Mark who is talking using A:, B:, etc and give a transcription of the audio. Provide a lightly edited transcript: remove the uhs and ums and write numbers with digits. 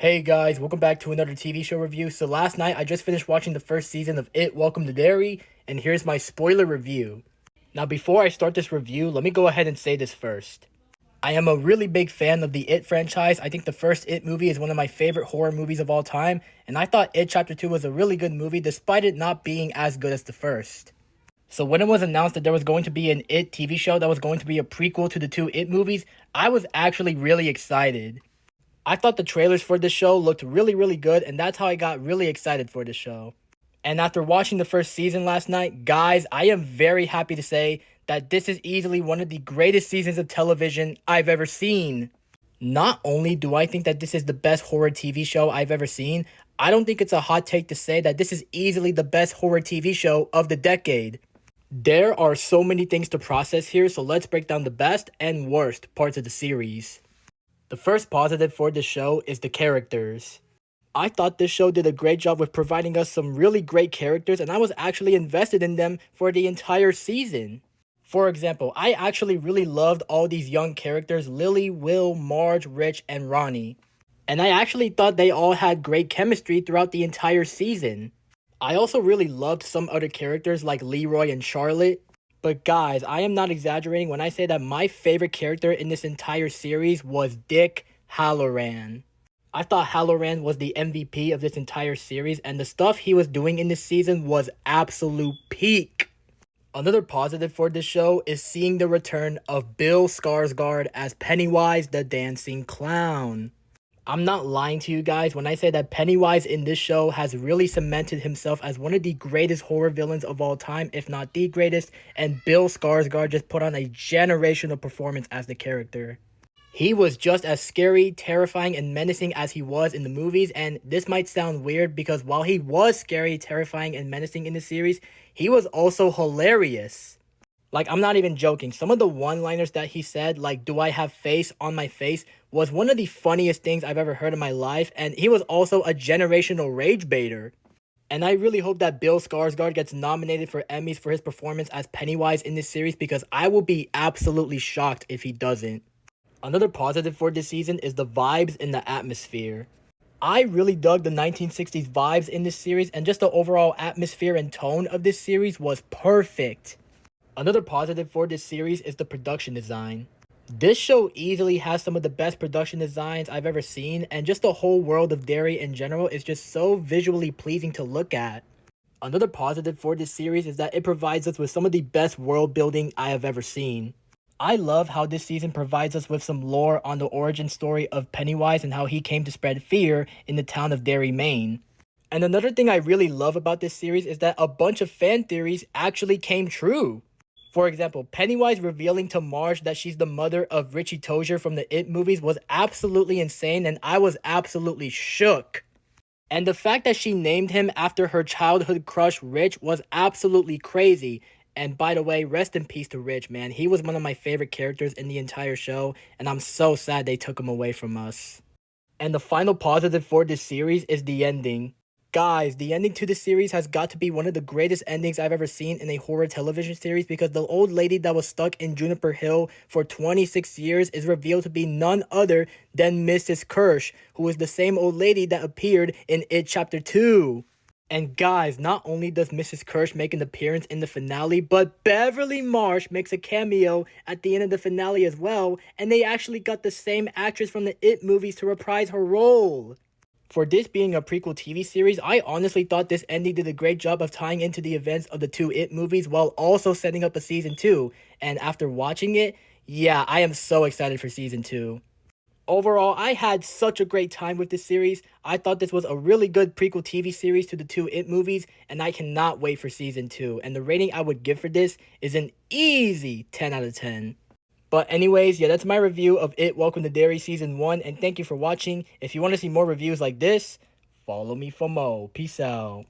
A: Hey guys, welcome back to another TV show review. So last night I just finished watching the first season of It, Welcome to Derry, and here's my spoiler review. Now before I start this review, let me go ahead and say this first. I am a really big fan of the It franchise. I think the first It movie is one of my favorite horror movies of all time, and I thought It Chapter 2 was a really good movie despite it not being as good as the first. So when it was announced that there was going to be an It TV show that was going to be a prequel to the two It movies, I was actually really excited. I thought the trailers for this show looked really good, and that's how I got really excited for this show. And after watching the first season last night, guys, I am very happy to say that this is easily one of the greatest seasons of television I've ever seen. Not only do I think that this is the best horror TV show I've ever seen, I don't think it's a hot take to say that this is easily the best horror TV show of the decade. There are so many things to process here, so let's break down the best and worst parts of the series. The first positive for this show is the characters. I thought this show did a great job with providing us some really great characters, and I was actually invested in them for the entire season. For example, I actually really loved all these young characters: Lily, Will, Marge, Rich, and Ronnie. And I actually thought they all had great chemistry throughout the entire season. I also really loved some other characters like Leroy and Charlotte. But guys, I am not exaggerating when I say that my favorite character in this entire series was Dick Halloran. I thought Halloran was the MVP of this entire series, and the stuff he was doing in this season was absolute peak. Another positive for this show is seeing the return of Bill Skarsgård as Pennywise the Dancing Clown. I'm not lying to you guys when I say that Pennywise in this show has really cemented himself as one of the greatest horror villains of all time, if not the greatest, and Bill Skarsgård just put on a generational performance as the character. He was just as scary, terrifying, and menacing as he was in the movies, and this might sound weird because while he was scary, terrifying, and menacing in the series, he was also hilarious. Like, I'm not even joking. Some of the one-liners that he said, like, "Do I have face on my face?" was one of the funniest things I've ever heard in my life, and he was also a generational rage baiter. And I really hope that Bill Skarsgård gets nominated for Emmys for his performance as Pennywise in this series, because I will be absolutely shocked if he doesn't. Another positive for this season is the vibes and the atmosphere. I really dug the 1960s vibes in this series, and just the overall atmosphere and tone of this series was perfect. Another positive for this series is the production design. This show easily has some of the best production designs I've ever seen, and just the whole world of Derry in general is just so visually pleasing to look at. Another positive for this series is that it provides us with some of the best world building I have ever seen. I love how this season provides us with some lore on the origin story of Pennywise and how he came to spread fear in the town of Derry, Maine. And another thing I really love about this series is that a bunch of fan theories actually came true. For example, Pennywise revealing to Marge that she's the mother of Richie Tozier from the It movies was absolutely insane, and I was absolutely shook. And the fact that she named him after her childhood crush Rich was absolutely crazy. And by the way, rest in peace to Rich, man. He was one of my favorite characters in the entire show, and I'm so sad they took him away from us. And the final positive for this series is the ending. Guys, the ending to this series has got to be one of the greatest endings I've ever seen in a horror television series, because the old lady that was stuck in Juniper Hill for 26 years is revealed to be none other than Mrs. Kirsch, who is the same old lady that appeared in It Chapter 2. And guys, not only does Mrs. Kirsch make an appearance in the finale, but Beverly Marsh makes a cameo at the end of the finale as well, and they actually got the same actress from the It movies to reprise her role. For this being a prequel TV series, I honestly thought this ending did a great job of tying into the events of the two It movies while also setting up a season 2. And after watching it, yeah, I am so excited for season 2. Overall, I had such a great time with this series. I thought this was a really good prequel TV series to the two It movies, and I cannot wait for season 2. And the rating I would give for this is an easy 10 out of 10. But anyways, yeah, that's my review of It, Welcome to Derry Season 1, and thank you for watching. If you want to see more reviews like this, follow me for more. Peace out.